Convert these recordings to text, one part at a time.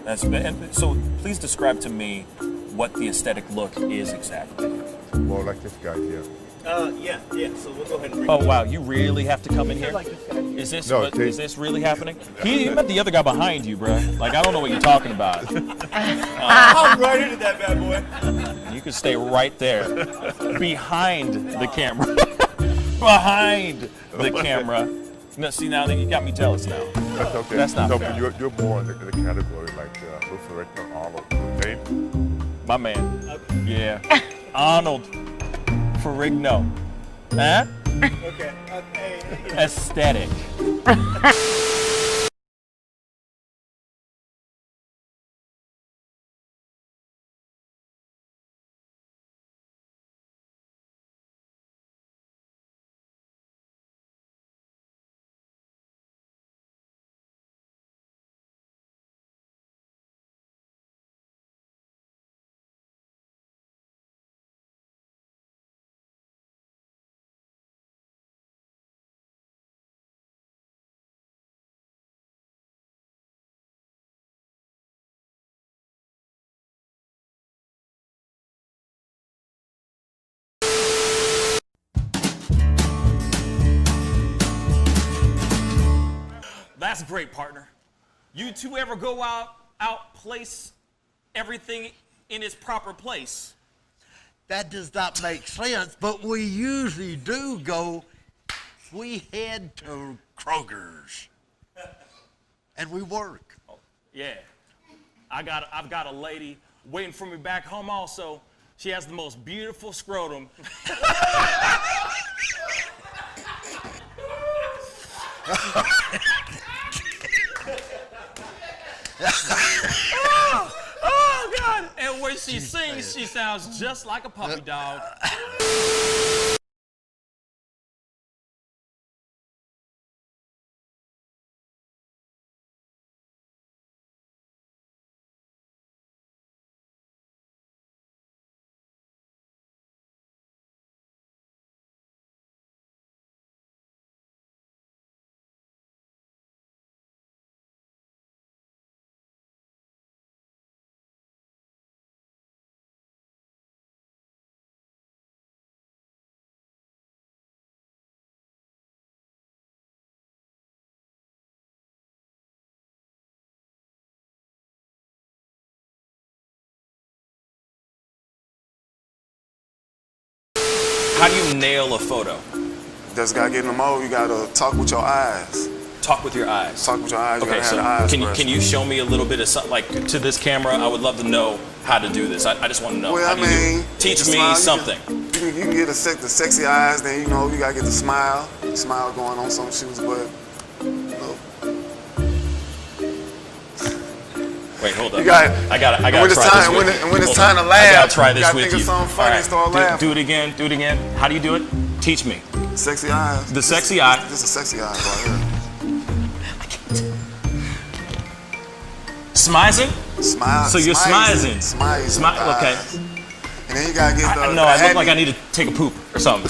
And so please describe to me what the aesthetic look is exactly. Well, like this guy here. Yeah. So we'll go ahead and bring Oh wow, you really have to come in here? like this guy. Is this No, is this really happening? He met the other guy behind you, bro. Like I don't know what you're talking about. I'm right into that bad boy. You can stay right there, behind the camera, behind the camera. No, see now that you got me jealous now. That's okay. That's not no, fair. but you're more in the category like Luther Richter, Arnold, okay? My man. Yeah. Arnold Ferrigno. Huh? Okay. Aesthetic. That's great, partner. You two ever go out place everything in its proper place? That does not make sense, but we usually do go, we head to Kroger's and we work. Oh, yeah. I've got a lady waiting for me back home also. She has the most beautiful scrotum. Oh, God. And when she sings, she sounds just like a puppy dog. How do you nail a photo? Just gotta get in the mode. You gotta talk with your eyes. Talk with your eyes. Talk with your eyes. You Okay, gotta so have the eyes can you show me a little bit of something, like to this camera? I would love to know how to do this. I just want to know. Well, How I do you do it? mean, Teach the me smile, something. You can get the sexy eyes. Then you gotta get the smile going on some shoes, but Wait, hold up. You got. I gotta when try it's this time, with when, you. it, when it's Hold time on. to laugh, I gotta try you this gotta with think you. of something funny and start laughing. Do it again. Do it again. How do you do it? Teach me. Sexy eyes. The sexy eye. This is sexy eyes right here. Smizing? Smile. So you're smizing. Smile. Okay. And then you gotta get the. No, I look like I need to take a poop or something.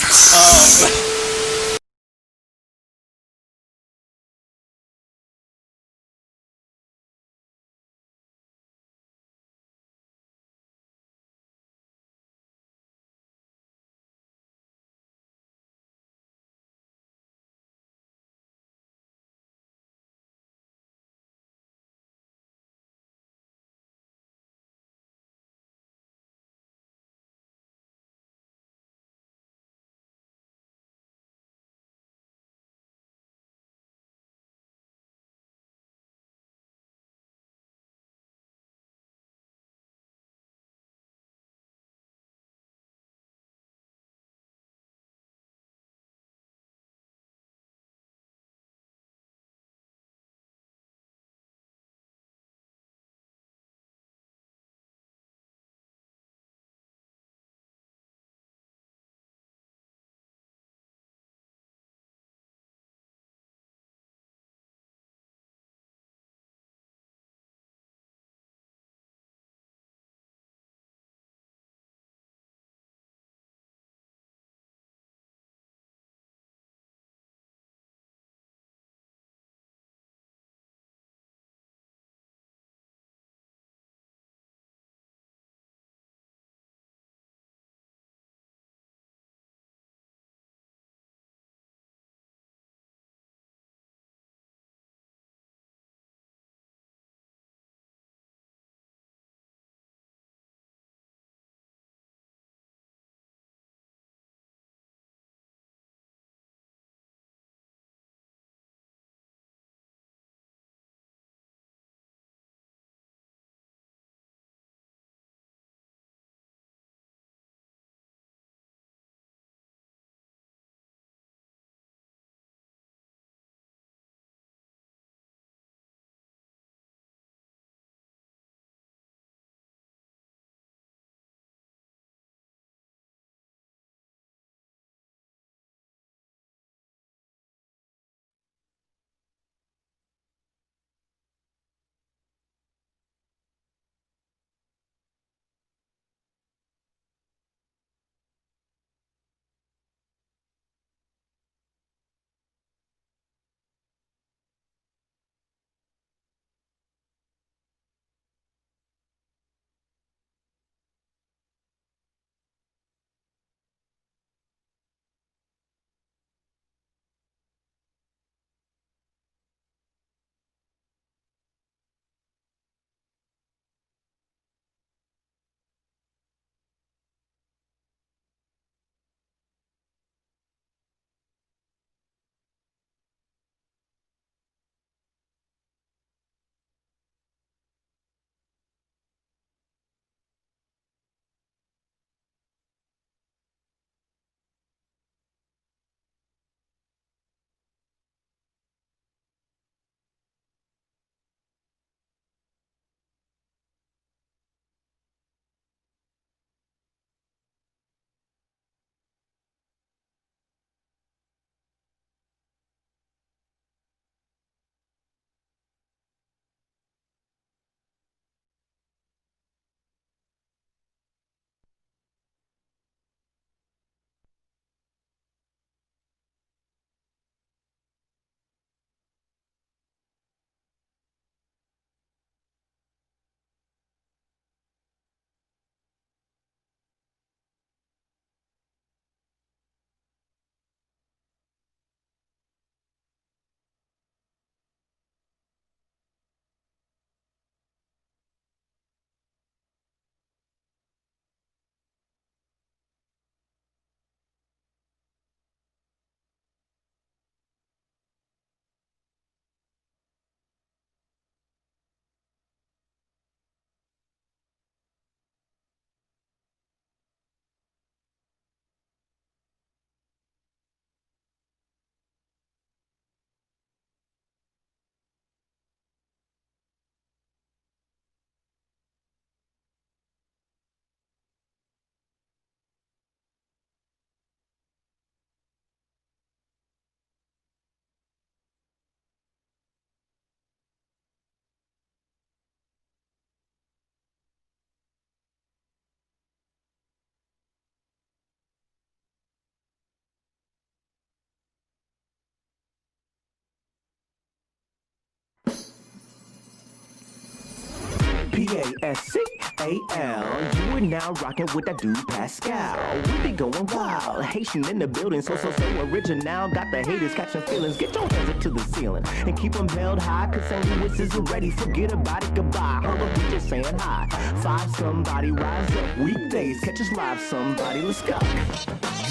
Pascal. You are now rocking with that dude Pascal. We be going wild. Haitian in the building, so original. Got the haters catching feelings. Get your hands up to the ceiling and keep them held high. Cause St. Louis is ready. Forget about it, goodbye. Hold up, we just saying hi. Five somebody rise up. Weekdays, catch us live somebody. Let's go.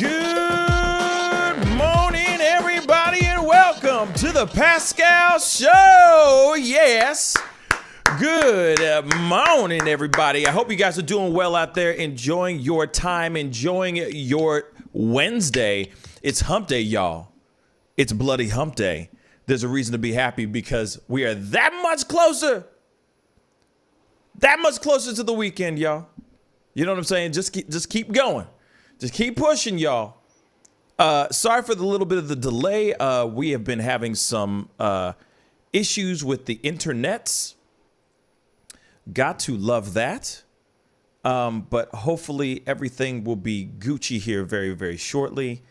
Good morning, everybody, and welcome to the Pascal Show. Yes. Good morning, everybody. I hope you guys are doing well out there, enjoying your time, enjoying your Wednesday. It's hump day, y'all. It's bloody hump day. There's a reason to be happy because we are that much closer to the weekend, y'all. You know what I'm saying? Just keep going. Just keep pushing, y'all. Sorry for the little bit of the delay. We have been having some issues with the internets. Got to love that. But hopefully everything will be Gucci here very, very shortly.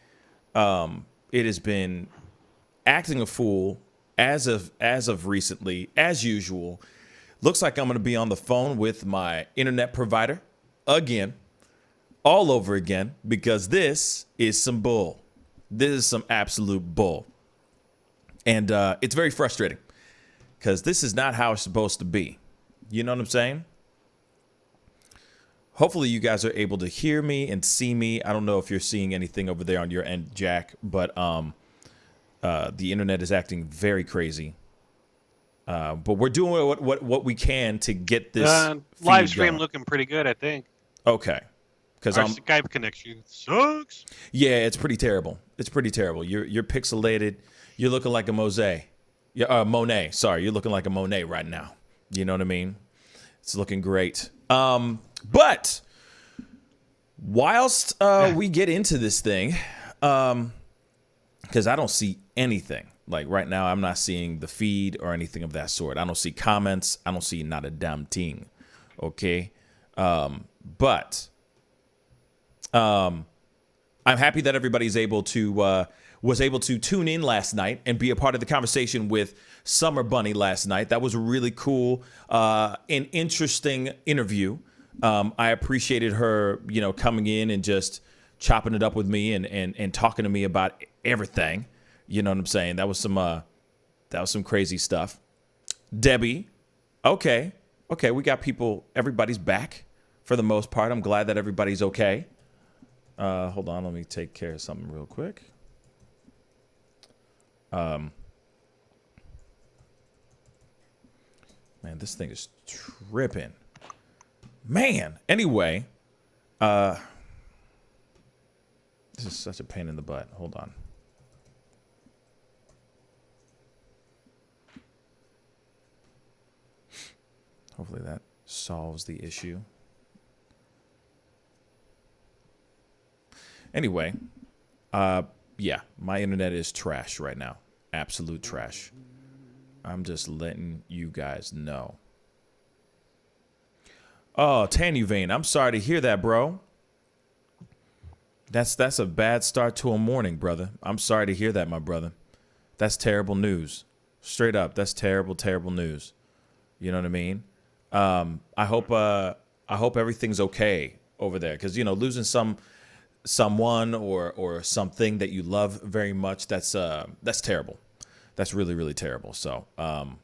It has been acting a fool as of recently, as usual. Looks like I'm going to be on the phone with my internet provider again, all over again, because this is some bull. This is some absolute bull. And it's very frustrating because this is not how it's supposed to be. You know what I'm saying? Hopefully you guys are able to hear me and see me. I don't know if you're seeing anything over there on your end, Jack, but the internet is acting very crazy. But we're doing what we can to get this live stream going. looking pretty good, I think. Okay. Because Our Skype connection sucks. Yeah, it's pretty terrible. It's pretty terrible. You're pixelated. You're looking like a Monet. Monet. Sorry, you're looking like a Monet right now. You know what I mean? It's looking great. But whilst we get into this thing, because I don't see anything. Like right now, I'm not seeing the feed or anything of that sort. I don't see comments. I don't see not a damn thing. Okay? But I'm happy that everybody's was able to tune in last night and be a part of the conversation with Summer Bunny last night. That was a really cool, an interesting interview. I appreciated her, coming in and just chopping it up with me and talking to me about everything. You know what I'm saying? That was some crazy stuff. Debbie, okay, we got people. Everybody's back for the most part. I'm glad that everybody's okay. Hold on, let me take care of something real quick. Man, this thing is tripping. Man, anyway, this is such a pain in the butt. Hold on. Hopefully that solves the issue. Anyway, yeah, my internet is trash right now. Absolute trash. I'm just letting you guys know. Oh, Tanuvane, I'm sorry to hear that, bro. That's a bad start to a morning, brother. I'm sorry to hear that, my brother. That's terrible news. Straight up, that's terrible, terrible news. You know what I mean? I hope everything's okay over there, because losing someone or something that you love very much, that's terrible. That's really, really terrible. So I'm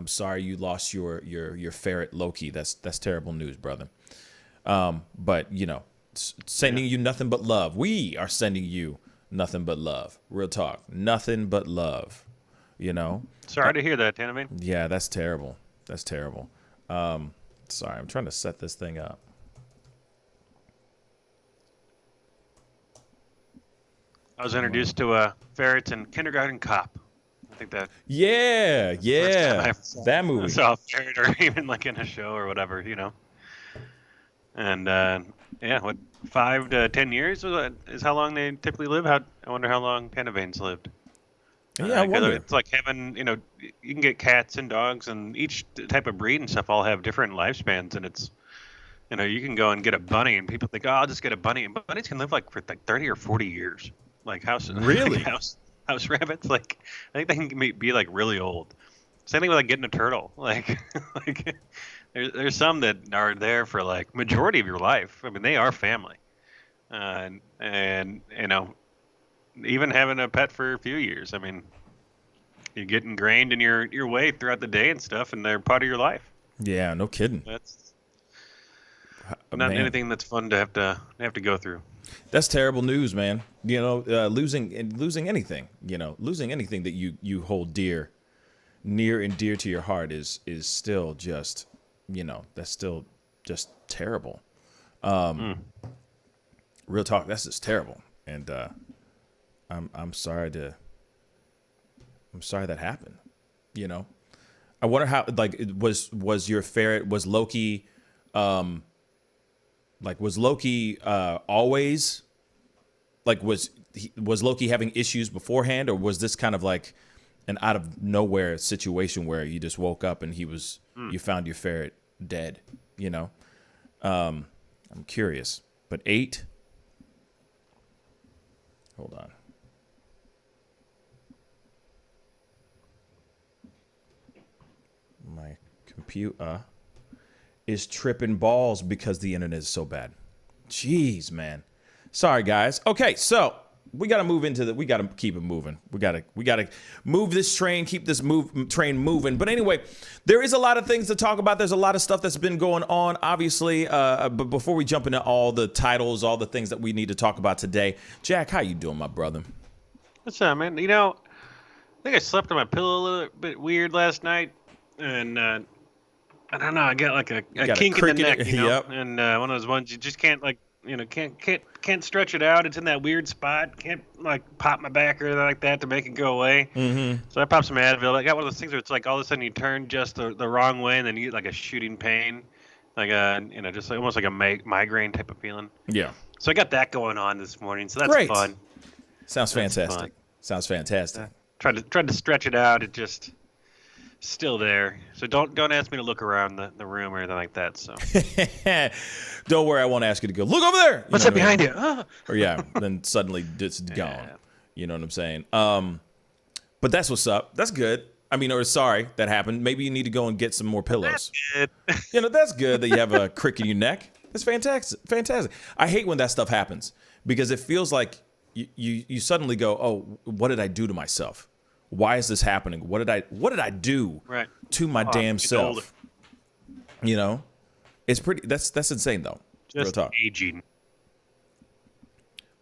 sorry you lost your ferret Loki. That's terrible news, brother. But sending you nothing but love. We are sending you nothing but love. Real talk, nothing but love. Sorry to hear that, Tannerman. Yeah, that's terrible. That's terrible. Sorry, I'm trying to set this thing up. I was introduced to ferrets in Kindergarten Cop. I think that. Yeah. That movie. I saw a ferret, or even like in a show or whatever, And yeah, 5 to 10 years is how long they typically live. I wonder how long Tannervanes lived. Yeah, I wonder. It's like having, you can get cats and dogs, and each type of breed and stuff all have different lifespans, and it's, you can go and get a bunny, and people think, oh, I'll just get a bunny, and bunnies can live for 30 or 40 years. Like really? house rabbits, I think they can be really old. Same thing with getting a turtle. There's some that are there for like majority of your life. I mean, they are family, and you know, even having a pet for a few years. I mean, you get ingrained in your way throughout the day and stuff, and they're part of your life. Yeah, no kidding. That's not anything that's fun to have to go through. That's terrible news, man. You know, losing anything. You know, losing anything that you hold near and dear to your heart is still just, you know, that's still just terrible. Real talk, that's just terrible. And I'm sorry that happened. You know, I wonder how, like, was your ferret, was Loki, was Loki always, like, was Loki having issues beforehand, or was this kind of like an out of nowhere situation where you just woke up and you found your ferret dead, you know? I'm curious. But 8, hold on. My computer is tripping balls because the internet is so bad. Jeez, man. Sorry, guys. Okay, so we got to move into we got to keep it moving. We got to move this train, keep this train moving. But anyway, there is a lot of things to talk about. There's a lot of stuff that's been going on, obviously. But before we jump into all the titles, all the things that we need to talk about today, Jack, how you doing, my brother? What's up, man? You know, I think I slept on my pillow a little bit weird last night, and I don't know. I got like a kink in the neck, you know, yep. And one of those ones you just can't like. You know, can't stretch it out. It's in that weird spot. Can't like pop my back or anything like that to make it go away. Mm-hmm. So I popped some Advil. I got one of those things where it's like all of a sudden you turn just the wrong way and then you get like a shooting pain, like just like, almost like a migraine type of feeling. Yeah. So I got that going on this morning. So that's great. fun. Sounds fantastic. Sounds fantastic. Tried to stretch it out. It just still there. So don't ask me to look around the room or anything like that. So don't worry, I won't ask you to go look over there. What's that behind you? Or yeah, then suddenly it's gone. Yeah. You know what I'm saying? But that's what's up. That's good. I mean, or sorry that happened. Maybe you need to go and get some more pillows. That's good. You know, that's good that you have a crick in your neck. That's fantastic. Fantastic. I hate when that stuff happens because it feels like you suddenly go, oh, what did I do to myself? Why is this happening? What did I do to my damn self? Older. You know, it's pretty. That's insane though. Just real talk. aging.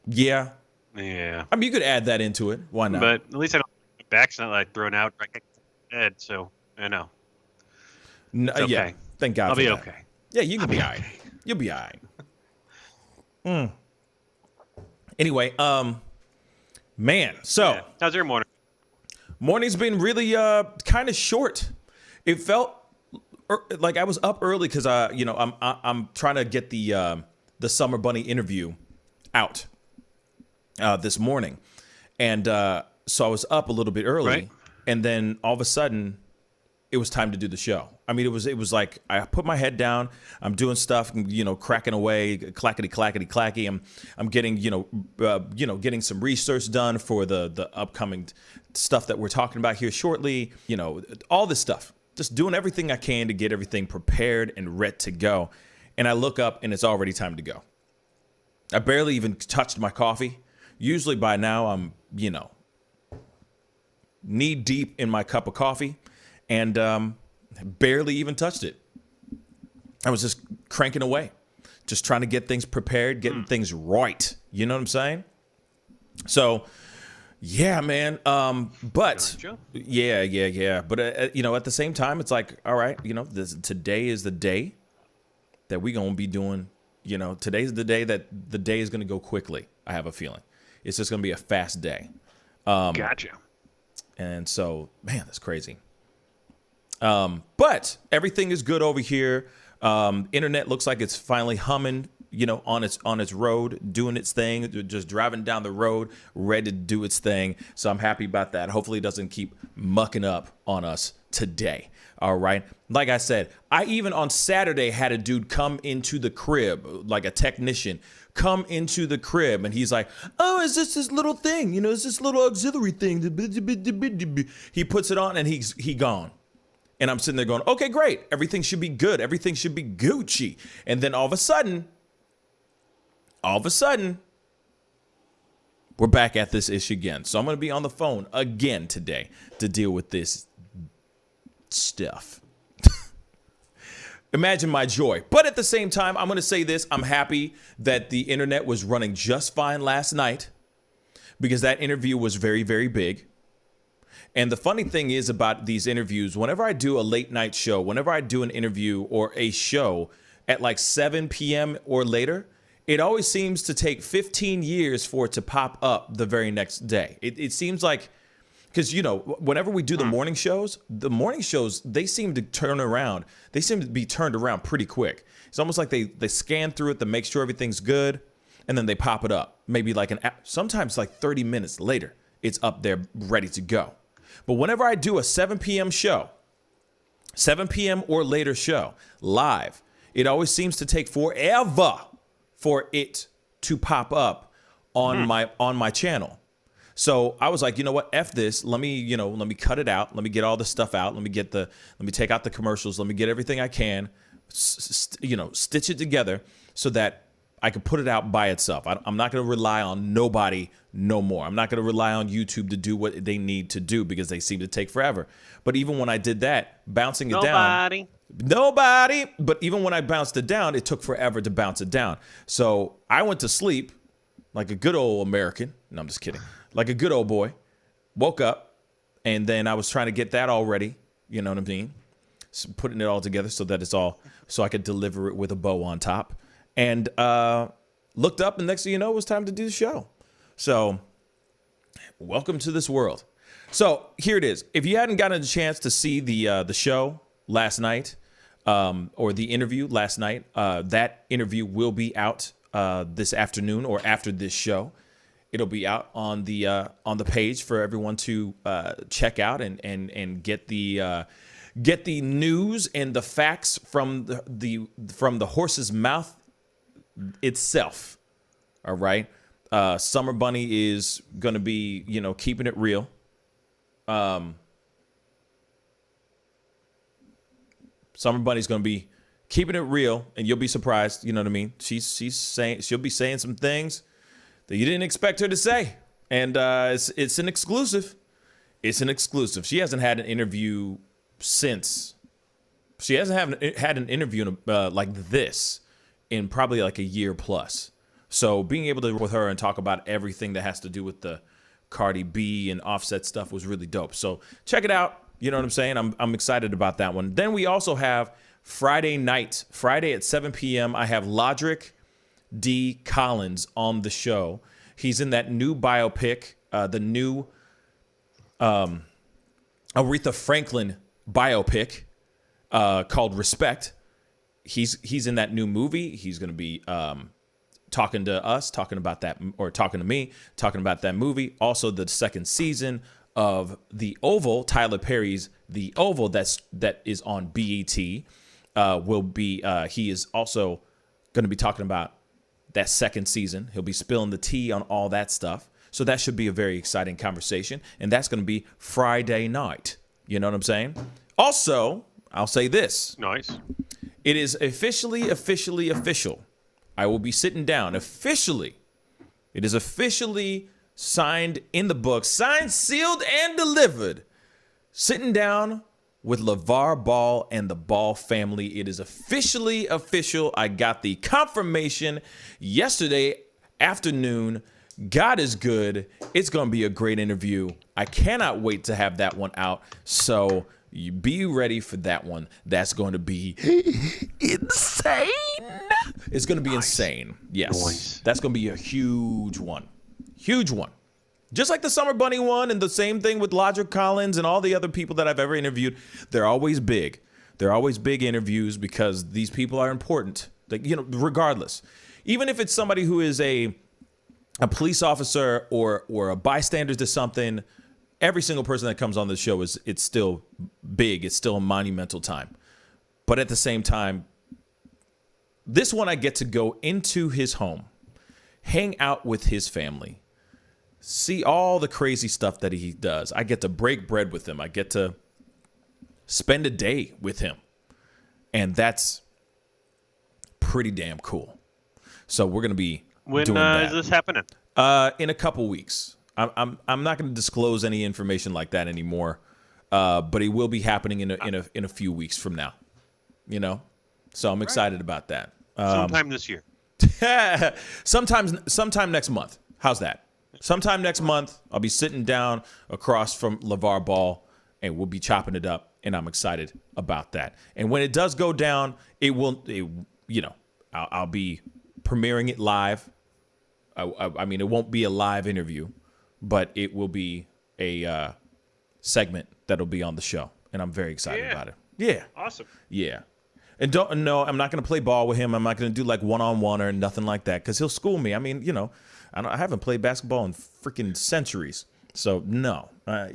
Yeah. Yeah. I mean, you could add that into it. Why not? But at least I don't. My back's not like thrown out right next to the bed, so I know. No, It's okay. Yeah. Thank God. I'll for be that. okay. Yeah, you can be all right. You'll be all right. Anyway, man. So Yeah. How's your morning? morning's been really kind of short. It felt like I was up early because I'm trying to get the Summer Bunny interview out this morning, and so I was up a little bit early, Right. and then all of a sudden it was time to do the show. I mean, it was like I put my head down, I'm doing stuff, cracking away, clackety clacky. I'm getting getting some research done for the upcoming stuff that we're talking about here shortly. All this stuff, just doing everything I can to get everything prepared and ready to go. And I look up and it's already time to go. I barely even touched my coffee. Usually by now I'm knee deep in my cup of coffee. And barely even touched it. I was just cranking away, just trying to get things prepared, getting things right. You know what I'm saying? So, yeah, man. But yeah. But at the same time, it's like, all right, today is the day that we're gonna be doing. Today's the day that the day is gonna go quickly. I have a feeling it's just gonna be a fast day. Gotcha. And so, man, that's crazy. But everything is good over here. Internet looks like it's finally humming, on its road, doing its thing, just driving down the road, ready to do its thing. So I'm happy about that. Hopefully it doesn't keep mucking up on us today. All right. Like I said, I even on Saturday had a dude come into the crib, like a technician come into the crib, and he's like, oh, it's just this little thing, it's this little auxiliary thing. He puts it on and he gone. And I'm sitting there going, okay, great. Everything should be good. Everything should be Gucci. And then all of a sudden, we're back at this issue again. So I'm going to be on the phone again today to deal with this stuff. Imagine my joy. But at the same time, I'm going to say this. I'm happy that the internet was running just fine last night because that interview was very, very big. And the funny thing is about these interviews, whenever I do a late night show, whenever I do an interview or a show at like 7 p.m. or later, it always seems to take 15 years for it to pop up the very next day. It seems like, because, you know, whenever we do the morning shows, they seem to turn around. They seem to be turned around pretty quick. It's almost like they scan through it to make sure everything's good, and then they pop it up. Maybe like sometimes like 30 minutes later, it's up there ready to go. But whenever I do a 7 p.m. show, 7 p.m. or later show live, it always seems to take forever for it to pop up on my channel. So I was like, you know what? F this. Let me cut it out. Let me get all the stuff out. Let me take out the commercials. Let me get everything I can, stitch it together so that I can put it out by itself. I'm not going to rely on nobody no more. I'm not going to rely on YouTube to do what they need to do because they seem to take forever. But even when I did that, bouncing it down. Nobody. But even when I bounced it down, it took forever to bounce it down. So I went to sleep like a good old American. No, I'm just kidding. Like a good old boy. Woke up, and then I was trying to get that all ready. You know what I mean? So putting it all together so that so I could deliver it with a bow on top. And looked up, and next thing you know, it was time to do the show. So welcome to this world. So here it is. If you hadn't gotten a chance to see the show last night, or the interview last night, that interview will be out this afternoon or after this show. It'll be out on the page for everyone to check out and get the news and the facts from the horse's mouth itself. All right. Summer Bunny is going to be, keeping it real. Summer Bunny's going to be keeping it real, and you'll be surprised. You know what I mean? She'll be saying some things that you didn't expect her to say. And it's an exclusive. It's an exclusive. She hasn't had an interview since. She hasn't had an interview like this in probably like a year plus. So being able to work with her and talk about everything that has to do with the Cardi B and Offset stuff was really dope. So check it out. You know what I'm saying? I'm excited about that one. Then we also have Friday at 7 p.m. I have Logic D. Collins on the show. He's in that new biopic, the new Aretha Franklin biopic called Respect. He's in that new movie. He's going to be talking to us, talking about that, or talking to me, talking about that movie. Also, the second season of The Oval, Tyler Perry's The Oval, that is on BET, will be. He is also going to be talking about that second season. He'll be spilling the tea on all that stuff. So that should be a very exciting conversation, and that's going to be Friday night. You know what I'm saying? Also, I'll say this. Nice. It is officially official. I will be sitting down officially. It is officially signed in the book, signed, sealed, and delivered. Sitting down with LeVar Ball and the Ball family. It is officially official. I got the confirmation yesterday afternoon. God is good. It's going to be a great interview. I cannot wait to have that one out. So you be ready for that one. That's going to be insane. It's going to be insane. Yes. Nice. That's going to be a huge one. Huge one. Just like the Summer Bunny one, and the same thing with Logic Collins and all the other people that I've ever interviewed. They're always big. They're always big interviews because these people are important. Like, regardless. Even if it's somebody who is a police officer or a bystander to something, every single person that comes on the show it's still big. It's still a monumental time. But at the same time, this one I get to go into his home, hang out with his family, see all the crazy stuff that he does. I get to break bread with him. I get to spend a day with him. And that's pretty damn cool. So we're going to be doing that. When is this happening? In a couple weeks. I'm not going to disclose any information like that anymore. But it will be happening in a few weeks from now. You know? So I'm excited about that. Sometime this year. Sometime next month. How's that? Sometime next month, I'll be sitting down across from LeVar Ball, and we'll be chopping it up, and I'm excited about that. And when it does go down, I'll be premiering it live. I mean, it won't be a live interview, but it will be a segment that'll be on the show, and I'm very excited about it. Yeah. Awesome. Yeah. And I'm not going to play ball with him. I'm not going to do like one-on-one or nothing like that because he'll school me. I mean, I haven't played basketball in freaking centuries. So, no, I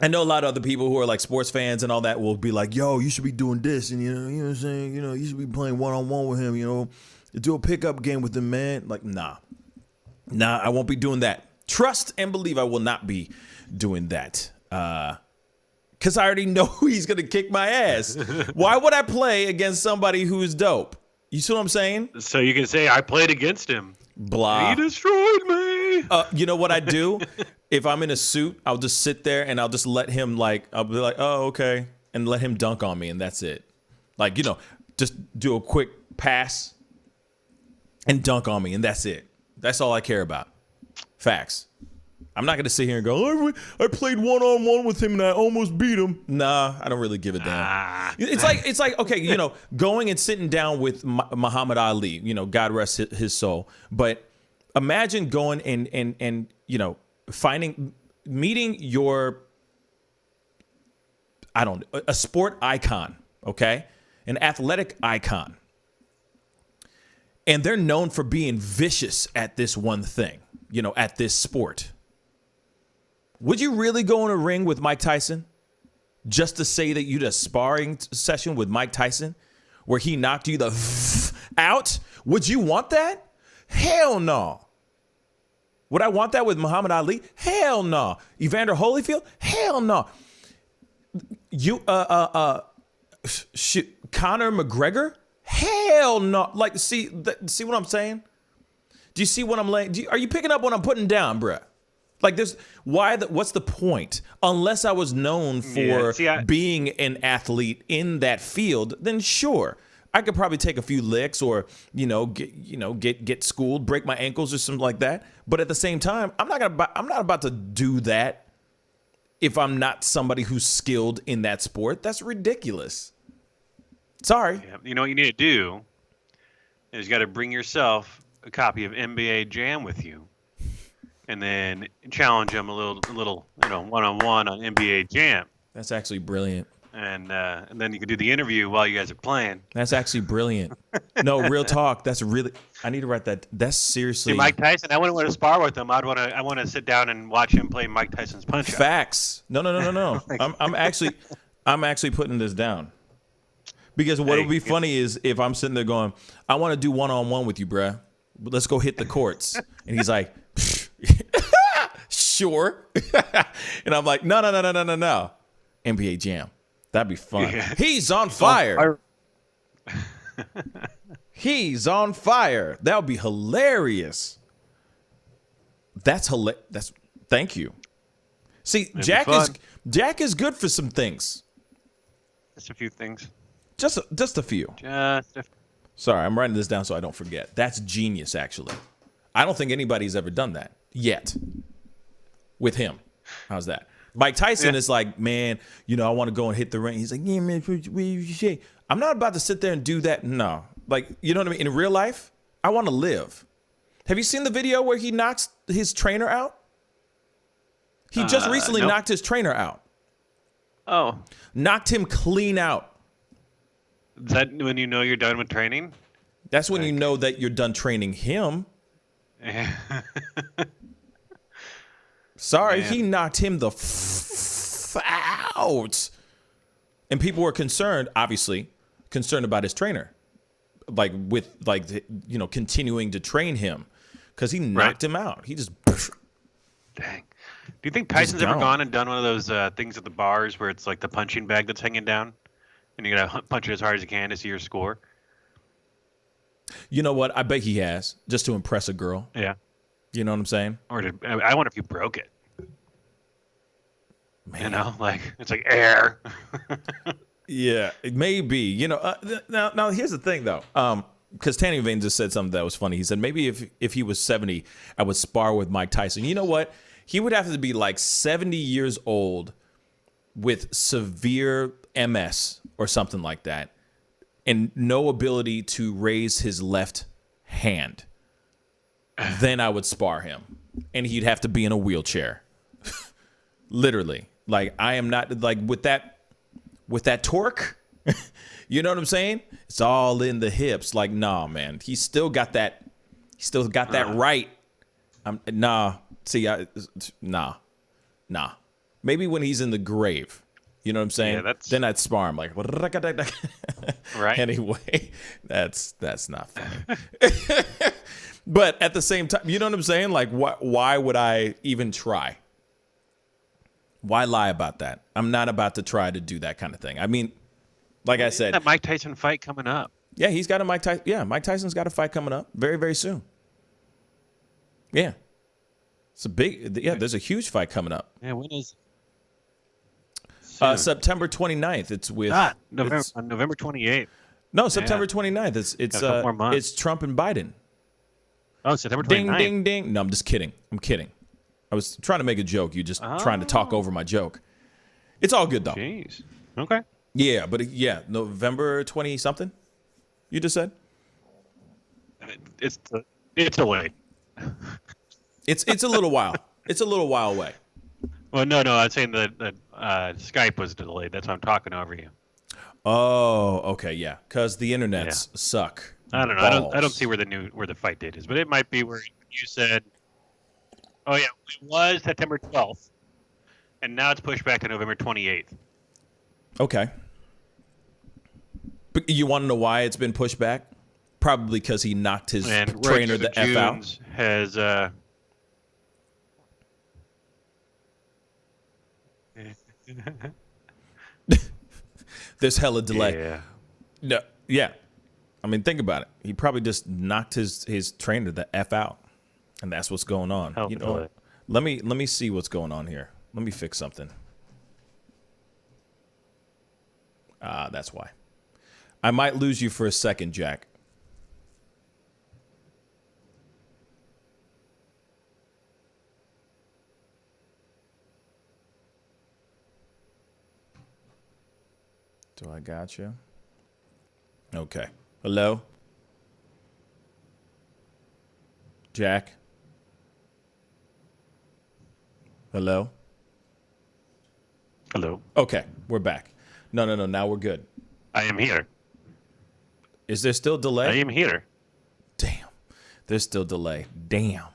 know a lot of other people who are like sports fans and all that will be like, yo, you should be doing this. And, you know what I'm saying? You should be playing one-on-one with him, do a pickup game with him, man. Like, nah, I won't be doing that. Trust and believe I will not be doing that. Because I already know he's going to kick my ass. Why would I play against somebody who's dope? You see what I'm saying? So you can say, I played against him. Blah. He destroyed me. You know what I do? If I'm in a suit, I'll just sit there and I'll just let him I'll be like, oh, okay. And let him dunk on me and that's it. Like, just do a quick pass and dunk on me and that's it. That's all I care about. Facts. I'm not going to sit here and go, I played one-on-one with him and I almost beat him. Nah, I don't really give a damn. It's like okay, going and sitting down with Muhammad Ali, God rest his soul. But imagine going and meeting your, a sport icon, okay? An athletic icon. And they're known for being vicious at this one thing, at this sport. Would you really go in a ring with Mike Tyson just to say that you did a sparring session with Mike Tyson where he knocked you the out? Would you want that? Hell no. Would I want that with Muhammad Ali? Hell no. Evander Holyfield? Hell no. Conor McGregor? Hell no. Like, see what I'm saying? Do you see what I'm laying? Are you picking up what I'm putting down, bruh? Like this, what's the point? Unless I was known for being an athlete in that field, then sure, I could probably take a few licks or get schooled, break my ankles or something like that. But at the same time, I'm not about to do that if I'm not somebody who's skilled in that sport. That's ridiculous. Sorry. Yeah, you know what you need to do is you got to bring yourself a copy of NBA Jam with you. And then challenge him a little, one-on-one on NBA Jam. That's actually brilliant. And then you can do the interview while you guys are playing. That's actually brilliant. No, real talk. That's really. I need to write that. That's seriously. See, Mike Tyson. I wouldn't want to spar with him. I want to sit down and watch him play Mike Tyson's punch. Facts. No. I'm actually putting this down. Because what would be funny is if I'm sitting there going, I want to do one-on-one with you, bruh. Let's go hit the courts. And he's like, sure. And I'm like, no. NBA Jam. That'd be fun. Yeah. He's on fire. He's on fire. That would be hilarious. That's hilarious. Thank you. See, Jack is good for some things. Just a few things. Just a few. Sorry, I'm writing this down so I don't forget. That's genius, actually. I don't think anybody's ever done that yet with him. How's that? Mike Tyson is like, man, I want to go and hit the ring. He's like, yeah, man, I'm not about to sit there and do that. No. Like, you know what I mean? In real life, I want to live. Have you seen the video where he knocks his trainer out? He just recently knocked his trainer out. Oh. Knocked him clean out. Is that when you know you're done with training? That's when you know that you're done training him. Sorry, he knocked him the out. And people were concerned, obviously, about his trainer. Continuing to train him. Because he knocked him out. He just... Dang. Do you think Tyson's ever gone. gone and done one of those things at the bars where it's like the punching bag that's hanging down, and you gotta punch it as hard as you can to see your score? You know what? I bet he has, just to impress a girl. Yeah. You know what I'm saying? Or I wonder if you broke it. Man. You know, like it's like air. Yeah, it may be. You know, now here's the thing though. Because Tanny Vane just said something that was funny. He said maybe if he was 70, I would spar with Mike Tyson. You know what? He would have to be like 70 years old with severe MS or something like that, and no ability to raise his left hand. Then I would spar him, and he'd have to be in a wheelchair. Literally, like I am not like with that torque. You know what I'm saying? It's all in the hips. Like, nah, man. He's still got that. He still got that right. Nah. See, nah. Maybe when he's in the grave. You know what I'm saying? Yeah, then I'd spar him like. Right. Anyway, that's not funny. But at the same time, you know what I'm saying? Like, why would I even try? Why lie about that? I'm not about to try to do that kind of thing. I mean, like I said, that Mike Tyson fight coming up. Yeah, he's got a Mike Tyson. Yeah, Mike Tyson's got a fight coming up very, very soon. Yeah, it's a big. Yeah, there's a huge fight coming up. Yeah, when is? September 29th. It's with November 28th. No, September 29th. It's Trump and Biden. Oh, September 29th. Ding, ding, ding. No, I'm just kidding. I'm kidding. I was trying to make a joke. You just trying to talk over my joke. It's all good though. Jeez. Okay. Yeah, but November 20 something. You just said. It's delayed. It's a little while. It's a little while away. Well, no. I was saying that Skype was delayed. That's why I'm talking over you. Oh, okay, yeah. Because the internets suck. I don't know. I don't see where the fight date is, but it might be where you said. Oh yeah, it was September 12th, and now it's pushed back to November 28th. Okay. But you want to know why it's been pushed back? Probably because he knocked his trainer the F out. Has There's hella delay. Yeah. No, yeah. I mean, think about it. He probably just knocked his trainer the F out. And that's what's going on. You know, let me see what's going on here. Let me fix something. That's why. I might lose you for a second, Jack. Do I got you? Okay. Hello? Jack? Hello? Hello. Okay, we're back. No. Now we're good. I am here. Is there still delay? I am here. Damn. There's still delay. Damn.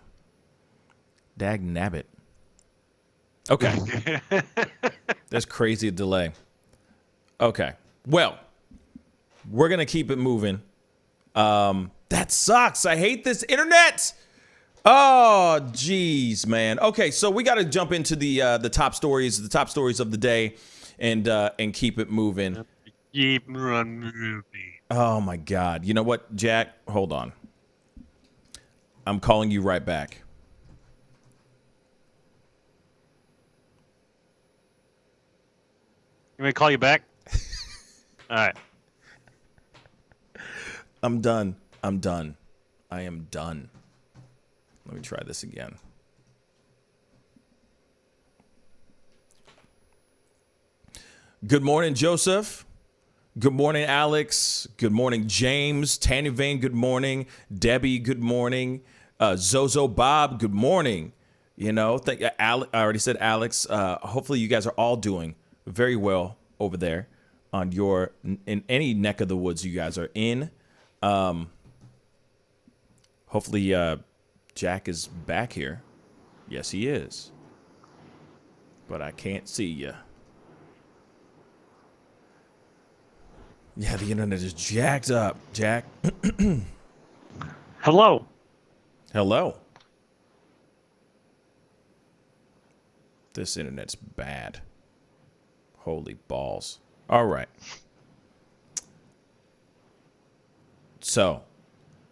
Dag nabbit. Okay. There's crazy delay. Okay. Well, we're going to keep it moving. That sucks. I hate this internet. Oh, geez, man. Okay, so we got to jump into the top stories of the day, and keep it moving. Keep on moving. Oh my God! You know what, Jack? Hold on. I'm calling you right back. You want me to call you back? All right. I'm done. I am done. Let me try this again. Good morning, Joseph. Good morning, Alex. Good morning, James. Tanny Vane, good morning. Debbie, good morning. Zozo Bob, good morning. You know, I already said Alex. Hopefully you guys are all doing very well over there in any neck of the woods you guys are in. Hopefully Jack is back here. Yes, he is. But I can't see you. Yeah, the internet is jacked up, Jack. Hello. Hello. This internet's bad. Holy balls. All right. So,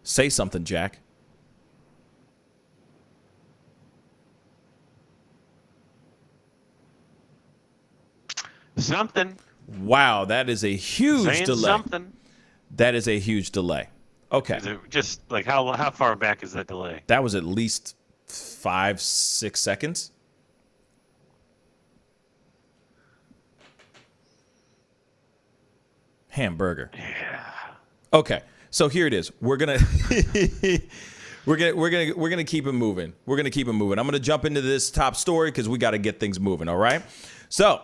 say something, Jack. Something. Wow, that is a huge Saying delay. something. That is a huge delay. Okay. Is it just like how far back is that delay? That was at least 5-6 seconds. Hamburger. Yeah. Okay. So here it is. We're gonna we're gonna keep it moving. We're gonna keep it moving. I'm gonna jump into this top story because we got to get things moving. All right. So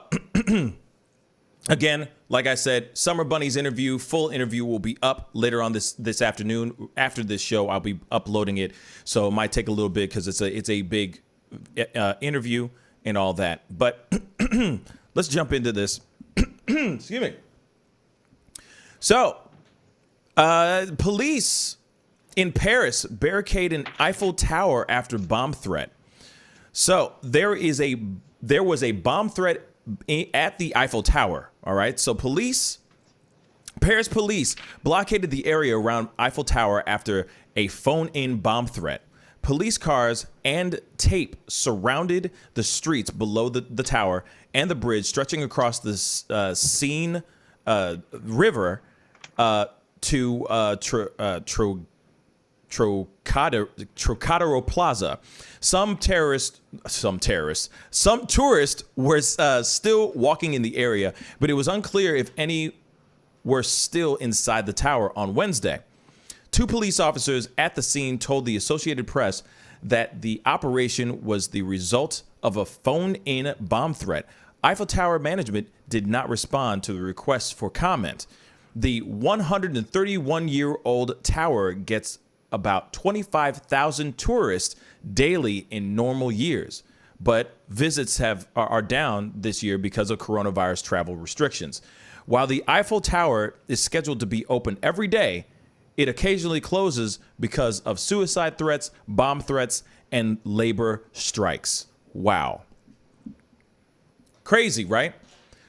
again, like I said, Summer Bunny's interview, full interview will be up later on this afternoon. After this show, I'll be uploading it, so it might take a little bit because it's a big interview and all that. But let's jump into this. Excuse me. So, police in Paris barricade an Eiffel Tower after bomb threat. So there was a bomb threat at the Eiffel Tower. All right. So Paris police blockaded the area around Eiffel Tower after a phone-in bomb threat. Police cars and tape surrounded the streets below the tower and the bridge stretching across the Seine river to Trocadero Plaza. Some tourists were still walking in the area, but it was unclear if any were still inside the tower on Wednesday. 2 police officers at the scene told the Associated Press that the operation was the result of a phone-in bomb threat. Eiffel Tower management did not respond to the request for comment. The 131-year-old tower gets about 25,000 tourists daily in normal years, but visits are down this year because of coronavirus travel restrictions. While the Eiffel Tower is scheduled to be open every day, it occasionally closes because of suicide threats, bomb threats, and labor strikes. Wow. Crazy, right?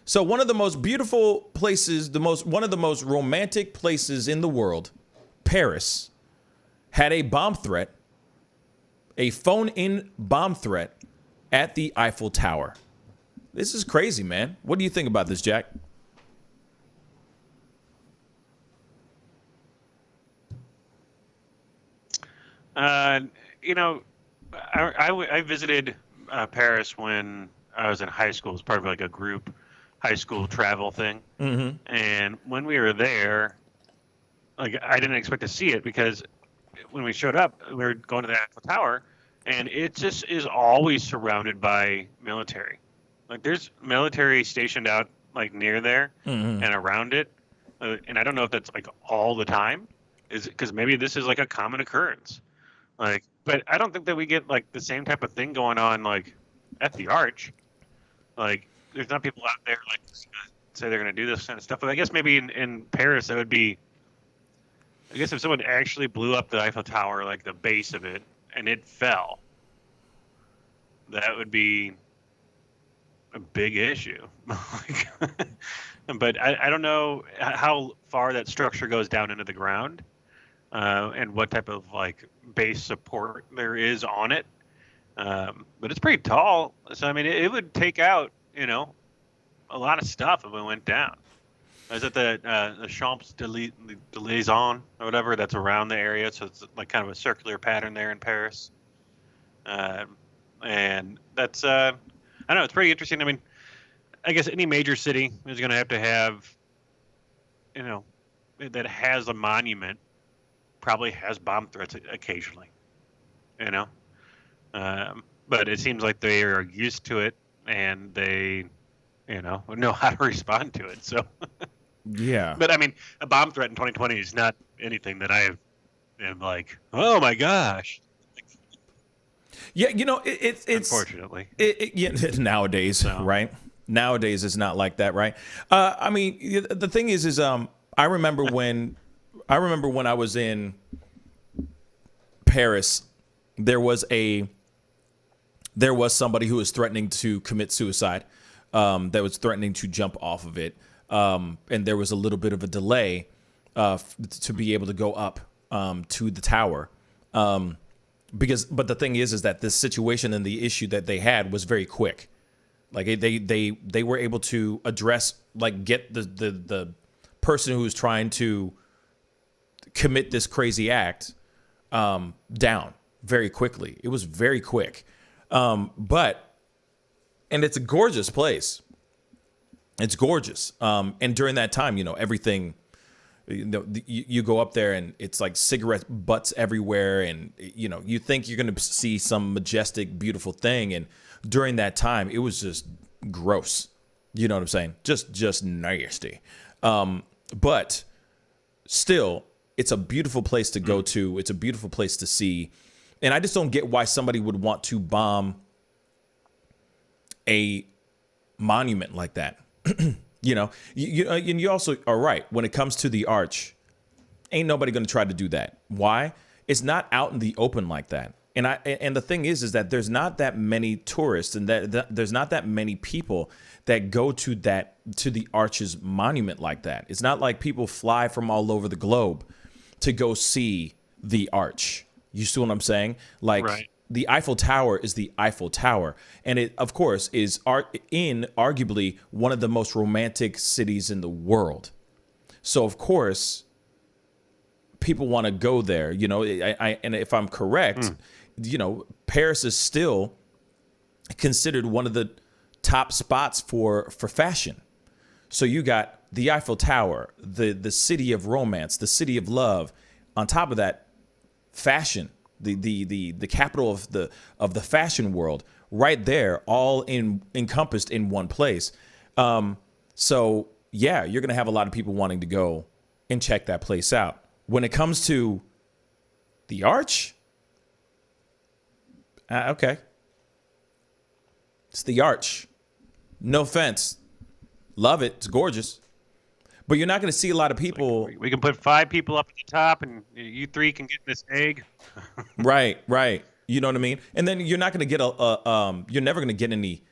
So one of the most beautiful places, one of the most romantic places in the world, Paris, had a bomb threat, a phone-in bomb threat at the Eiffel Tower. This is crazy, man. What do you think about this, Jack? I visited Paris when I was in high school as part of like a group high school travel thing. Mm-hmm. And when we were there, like I didn't expect to see it because when we showed up, we were going to the Eiffel Tower, and it just is always surrounded by military. Like there's military stationed out like near there and around it, and I don't know if that's like all the time, is because maybe this is like a common occurrence. Like, but I don't think that we get like the same type of thing going on like at the Arch. Like, there's not people out there like say they're going to do this kind of stuff. But I guess maybe in Paris that would be. I guess if someone actually blew up the Eiffel Tower, like the base of it, and it fell, that would be a big issue. But I don't know how far that structure goes down into the ground, and what type of like base support there is on it. But it's pretty tall, so I mean it would take out a lot of stuff if it went down. Is it the Champs de Liaison or whatever that's around the area? So it's like kind of a circular pattern there in Paris. And that's, I don't know, it's pretty interesting. I mean, I guess any major city is going to have, that has a monument, probably has bomb threats occasionally, But it seems like they are used to it and they, know how to respond to it. So. Yeah. But I mean, a bomb threat in 2020 is not anything that I am like, oh my gosh. Yeah, it's unfortunately. Nowadays, no. Right? Nowadays, it's not like that, right? I mean, the thing is, I remember when I was in Paris, there was a there was somebody who was threatening to commit suicide, that was threatening to jump off of it. And there was a little bit of a delay to be able to go up to the tower. But the thing is that this situation and the issue that they had was very quick. Like they were able to address, like, get the person who was trying to commit this crazy act down very quickly. It was very quick. And it's a gorgeous place. It's gorgeous. And during that time, everything, you go up there and it's like cigarette butts everywhere. And, you think you're going to see some majestic, beautiful thing. And during that time, it was just gross. You know what I'm saying? Just nasty. But still, it's a beautiful place to go to. It's a beautiful place to see. And I just don't get why somebody would want to bomb a monument like that. You also are right. When it comes to the arch, ain't nobody going to try to do that. Why? It's not out in the open like that. And the thing is that there's not that many tourists, and there's not that many people that go to the arch's monument like that. It's not like people fly from all over the globe to go see the arch. You see what I'm saying? Like, right. The Eiffel Tower is the Eiffel Tower. And it, of course, is arguably one of the most romantic cities in the world. So, of course, people want to go there. And if I'm correct, Paris is still considered one of the top spots for fashion. So you got the Eiffel Tower, the city of romance, the city of love. On top of that, fashion, the capital of the fashion world, right there, all encompassed in one place. So yeah, you're gonna have a lot of people wanting to go and check that place out. When it comes to the arch, okay, it's the arch. No offense, love it, it's gorgeous. But you're not going to see a lot of people. We can put 5 people up at the top, and you 3 can get this egg. Right. You know what I mean? And then you're not going to get you're never going to get any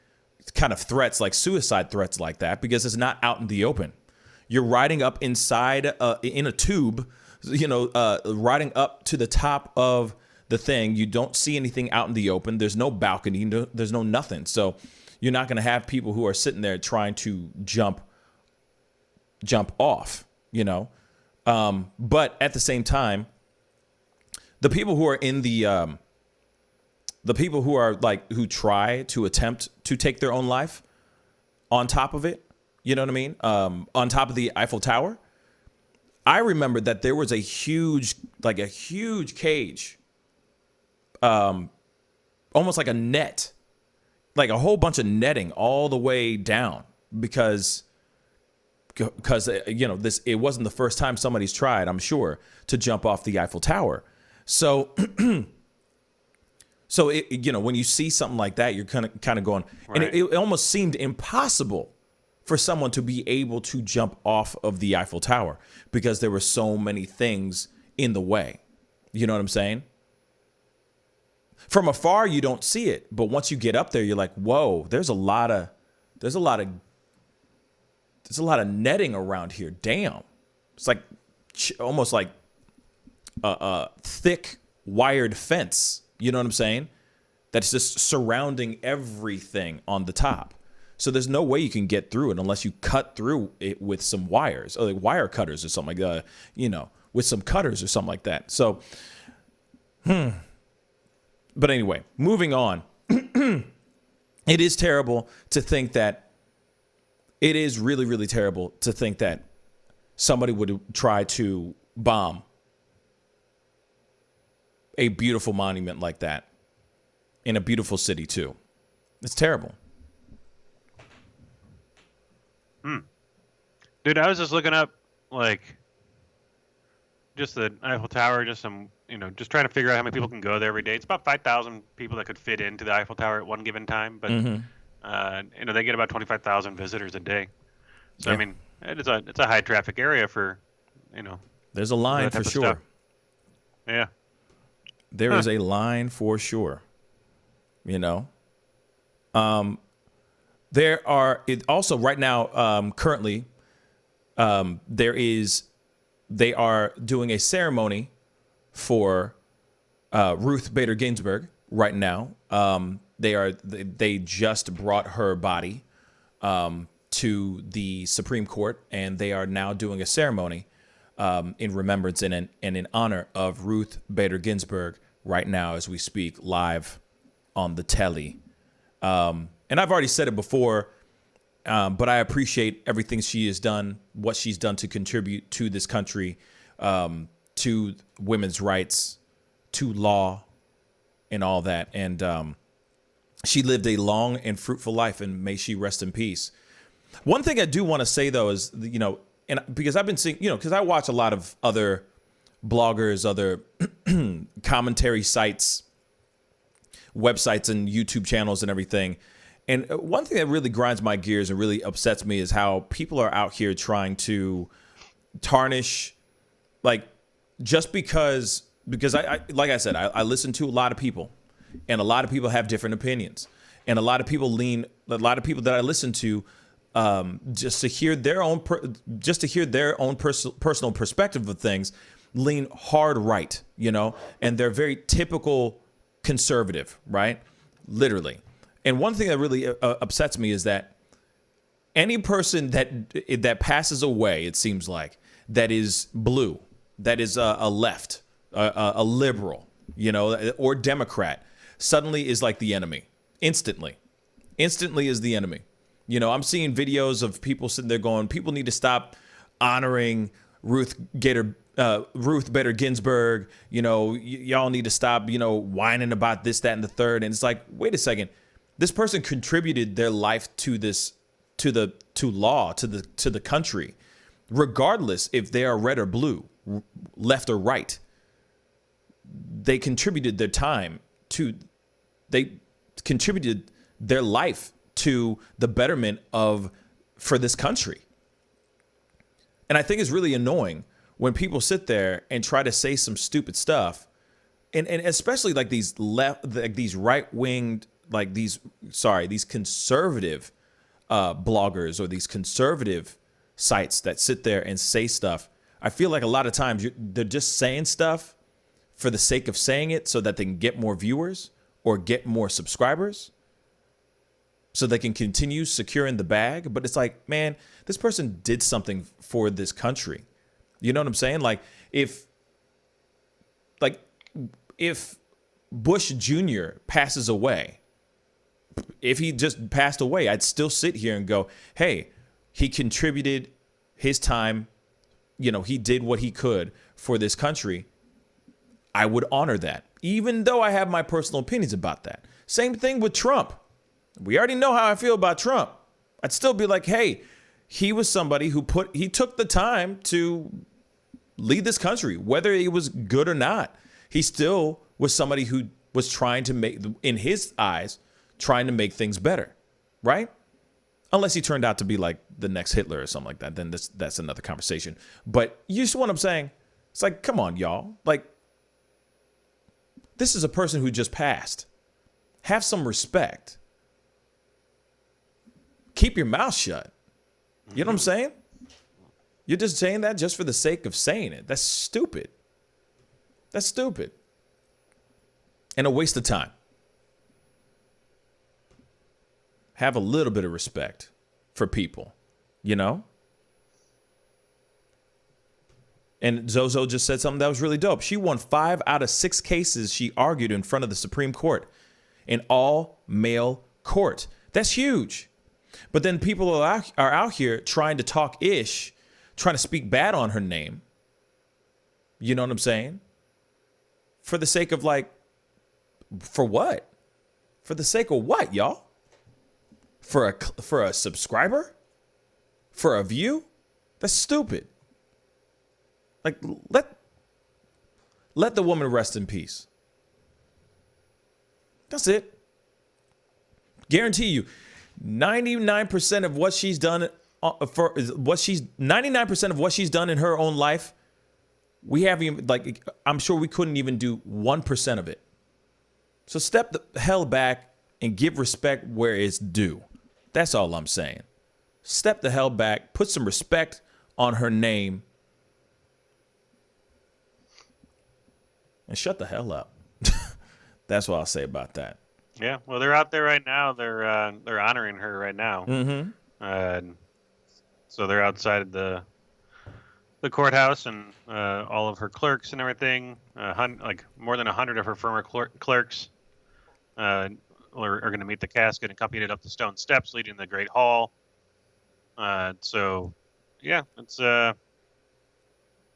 kind of threats, like suicide threats like that, because it's not out in the open. You're riding up inside in a tube, riding up to the top of the thing. You don't see anything out in the open. There's no balcony. There's no nothing. So you're not going to have people who are sitting there trying to jump off, but at the same time, the people who are in the people who are who try to attempt to take their own life on top of it, you know what I mean? On top of the Eiffel Tower. I remember that there was a huge cage, almost like a net, like a whole bunch of netting all the way down because it wasn't the first time somebody's tried, I'm sure, to jump off the Eiffel Tower. So when you see something like that, you're kind of going, right. And it almost seemed impossible for someone to be able to jump off of the Eiffel Tower because there were so many things in the way. You know what I'm saying? From afar, you don't see it, but once you get up there, you're like, whoa, there's a lot of netting around here. Damn. It's like almost like a thick wired fence. You know what I'm saying? That's just surrounding everything on the top. So there's no way you can get through it unless you cut through it with some wires, or like wire cutters or something like that, with some cutters or something like that. So, but anyway, moving on. It is terrible to think that it is really, really terrible to think that somebody would try to bomb a beautiful monument like that in a beautiful city too. It's terrible. Dude, I was just looking up just the Eiffel Tower, just some, just trying to figure out how many people can go there every day. It's about 5,000 people that could fit into the Eiffel Tower at one given time, but they get about 25,000 visitors a day. So, yeah. I mean, it's a high traffic area for, There's a line for sure. Stuff. Yeah. There is a line for sure. There are also right now, currently, they are doing a ceremony for Ruth Bader Ginsburg right now. They just brought her body to the Supreme Court, and they are now doing a ceremony in remembrance and in honor of Ruth Bader Ginsburg right now as we speak live on the telly. And I've already said it before, but I appreciate everything she has done, what she's done to contribute to this country, to women's rights, to law, and all that. And she lived a long and fruitful life, and may she rest in peace. One thing I do want to say, though, is, and because I've been seeing, because I watch a lot of other bloggers, other commentary sites, websites, and YouTube channels and everything. And one thing that really grinds my gears and really upsets me is how people are out here trying to tarnish, just because I like I said, I listen to a lot of people, and a lot of people have different opinions, and a lot of people that I listen to, just to hear their own personal perspective of things, lean hard right, and they're very typical conservative, right? Literally. And one thing that really upsets me is that any person that passes away, it seems like, that is blue, that is a left, a liberal, or Democrat, suddenly is like the enemy. Instantly is the enemy. I'm seeing videos of people sitting there going, people need to stop honoring Ruth Bader Ginsburg. Y'all need to stop, whining about this, that, and the third. And it's like, wait a second. This person contributed their life to law, to the country, regardless if they are red or blue, left or right. They contributed their time they contributed their life to the betterment for this country. And I think it's really annoying when people sit there and try to say some stupid stuff, and especially like these right-winged, these conservative bloggers or these conservative sites that sit there and say stuff. I feel like a lot of times they're just saying stuff for the sake of saying it so that they can get more viewers or get more subscribers so they can continue securing the bag. But it's like, man, this person did something for this country. You know what I'm saying? If Bush Jr. passes away, if he just passed away, I'd still sit here and go, hey, he contributed his time. He did what he could for this country. I would honor that, even though I have my personal opinions about that. Same thing with Trump. We already know how I feel about Trump. I'd still be like, hey, he was somebody he took the time to lead this country, whether it was good or not. He still was somebody who was trying to make, in his eyes, trying to make things better, right? Unless he turned out to be like the next Hitler or something like that, then that's another conversation. But you see what I'm saying? It's like, come on, y'all. This is a person who just passed. Have some respect. Keep your mouth shut. You know what I'm saying? You're just saying that just for the sake of saying it. That's stupid. That's stupid. And a waste of time. Have a little bit of respect for people, And Zozo just said something that was really dope. She won 5 out of 6 cases she argued in front of the Supreme Court, an all-male court. That's huge. But then people are out here trying to talk ish, trying to speak bad on her name. You know what I'm saying? For the sake of for what? For the sake of what, y'all? For a subscriber? For a view? That's stupid. Let the woman rest in peace. That's it. Guarantee you, 99% of what she's done 99% of what she's done in her own life, we haven't even, I'm sure we couldn't even do 1% of it. So step the hell back and give respect where it's due. That's all I'm saying. Step the hell back, put some respect on her name, and shut the hell up. That's what I'll say about that. Yeah, well, they're out there right now. They're honoring her right now. Mm-hmm. So they're outside the courthouse, and all of her clerks and everything, like more than 100 of her former clerks, are going to meet the casket and accompany it up the stone steps leading to the Great Hall. So, yeah, it's so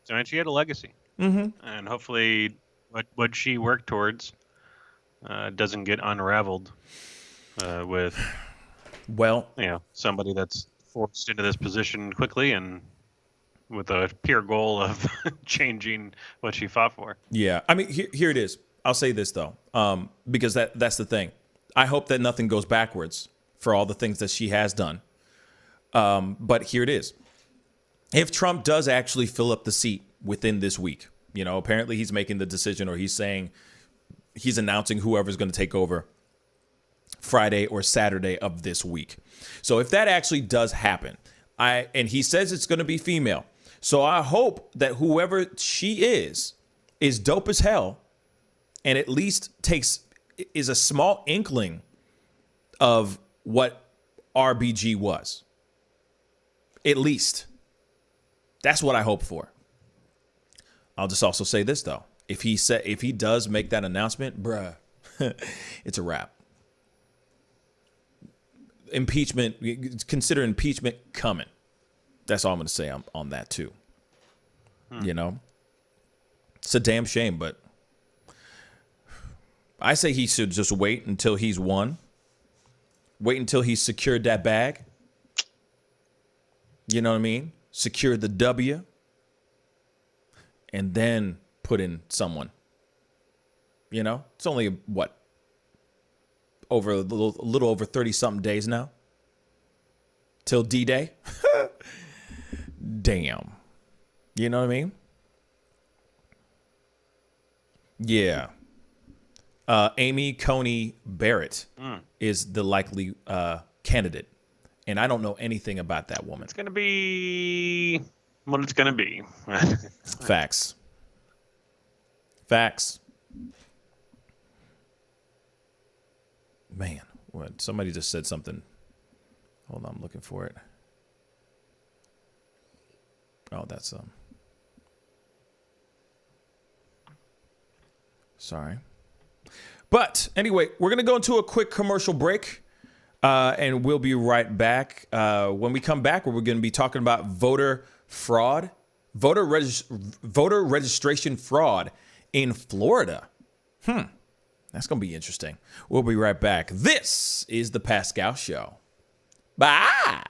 and she had a legacy, and hopefully, what she worked towards doesn't get unraveled with, somebody that's forced into this position quickly and with a pure goal of changing what she fought for. Yeah, I mean, here it is. I'll say this though, because that's the thing. I hope that nothing goes backwards for all the things that she has done. But here it is. If Trump does actually fill up the seat within this week, apparently he's making the decision, or he's announcing whoever's going to take over Friday or Saturday of this week. So if that actually does happen, and he says it's going to be female. So I hope that whoever she is dope as hell, and at least is a small inkling of what RBG was. At least. That's what I hope for. I'll just also say this though. If he does make that announcement, bruh, it's a wrap. Consider impeachment coming. That's all I'm going to say on that too. It's a damn shame, but I say he should just wait until he's won. Wait until he's secured that bag. You know what I mean? Secure the W. And then put in someone. It's only a little over 30-something days now. Till D-Day. Damn. You know what I mean? Yeah. Amy Coney Barrett is the likely candidate. And I don't know anything about that woman. It's going to be what it's going to be. Facts. Man, what? Somebody just said something. Hold on, I'm looking for it. Oh, that's sorry. But anyway, we're going to go into a quick commercial break. And we'll be right back. When we come back, we're going to be talking about voter fraud, voter registration fraud in Florida. That's going to be interesting. We'll be right back. This is the Pascal Show. Bye.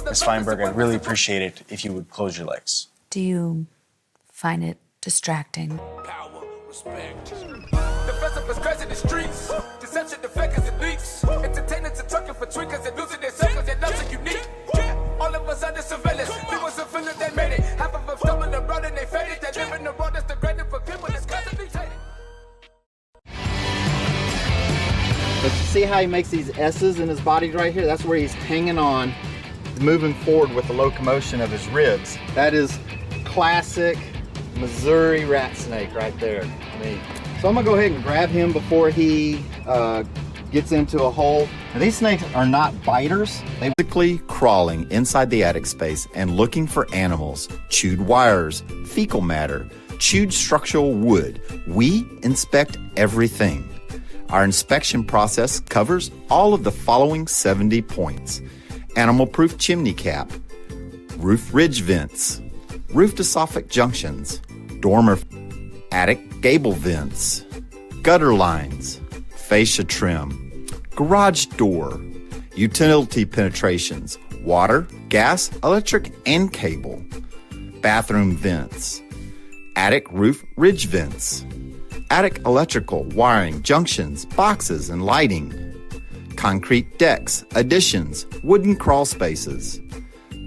Ms. Feinberg, I'd really appreciate it if you would close your legs. Do you find it distracting? Power, respect. Defensive is crazy in the streets. Deception, the fakers and leaks. Entertainers are trucking for tweakers and losing their seconds and nothing unique. All of us under surveillance. We was a feeling they made it. Half of them stolen the road and they faded. They live in the world that's degraded for people that's constantly hated. But you see how he makes these S's in his body right here? That's where he's hanging on, moving forward with the locomotion of his ribs. That is classic Missouri rat snake right there. So I'm gonna go ahead and grab him before he gets into a hole. Now, these snakes are not biters. They're physically crawling inside the attic space and looking for animals, chewed wires, fecal matter, chewed structural wood. We inspect everything. Our inspection process covers all of the following 70 points: animal-proof chimney cap, roof ridge vents, roof to soffit junctions, dormer, attic gable vents, gutter lines, fascia trim, garage door, utility penetrations, water, gas, electric, and cable, bathroom vents, attic roof ridge vents, attic electrical, wiring, junctions, boxes, and lighting, concrete decks, additions, wooden crawl spaces,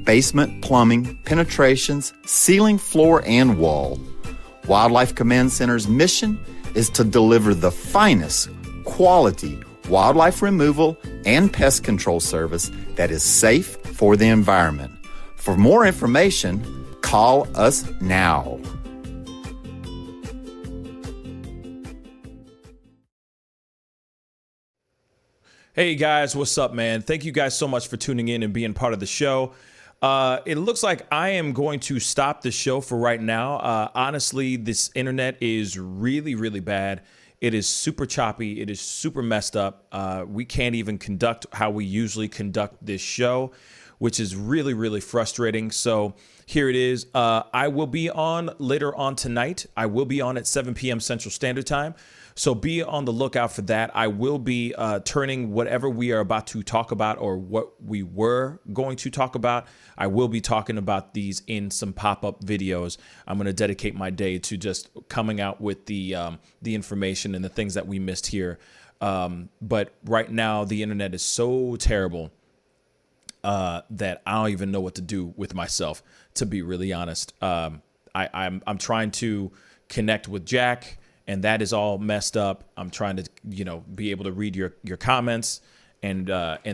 basement plumbing, penetrations, ceiling, floor, and wall. Wildlife Command Center's mission is to deliver the finest quality wildlife removal and pest control service that is safe for the environment. For more information, call us now. Hey guys, what's up, man? Thank you guys so much for tuning in and being part of the show. It looks like I am going to stop the show for right now. Honestly, this internet is really, really bad. It is super choppy. It is super messed up. We can't even conduct how we usually conduct this show, which is really, really frustrating. So here it is. I will be on later on tonight. I will be on at 7 p.m. Central Standard Time. So be on the lookout for that. I will be turning whatever we are about to talk about or what we were going to talk about. I will be talking about these in some pop-up videos. I'm going to dedicate my day to just coming out with the information and the things that we missed here. But right now, the internet is so terrible that I don't even know what to do with myself, to be really honest. I'm trying to connect with Jack, and that is all messed up. I'm trying to, be able to read your comments, and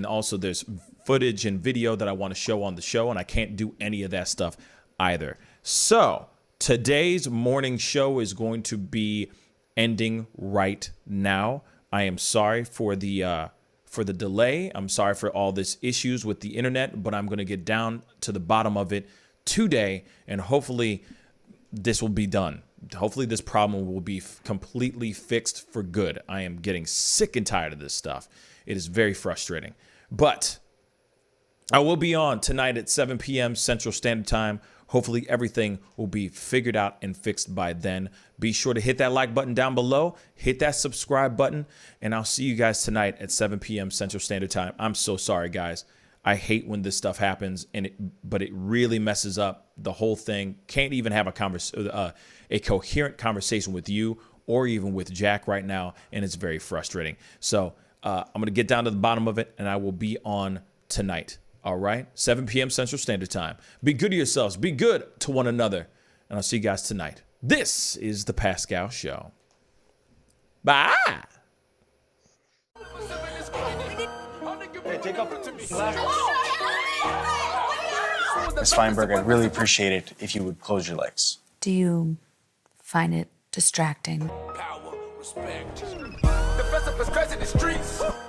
also there's footage and video that I want to show on the show, and I can't do any of that stuff either. So today's morning show is going to be ending right now. I am sorry for the delay. I'm sorry for all this issues with the internet, but I'm going to get down to the bottom of it today, and hopefully this will be done. Hopefully this problem will be completely fixed for good. I am getting sick and tired of this stuff. It is very frustrating. But I will be on tonight at 7 p.m. Central Standard Time. Hopefully everything will be figured out and fixed by then. Be sure to hit that like button down below. Hit that subscribe button. And I'll see you guys tonight at 7 p.m. Central Standard Time. I'm so sorry, guys. I hate when this stuff happens, but it really messes up the whole thing. Can't even have a coherent conversation with you or even with Jack right now, and it's very frustrating. So I'm going to get down to the bottom of it, and I will be on tonight. All right? 7 p.m. Central Standard Time. Be good to yourselves. Be good to one another, and I'll see you guys tonight. This is The Pascal Show. Bye. Hey, take off. Ms. Feinberg, I'd really appreciate it if you would close your legs. Do you find it distracting? Power, respect. The festival's crazy in the streets.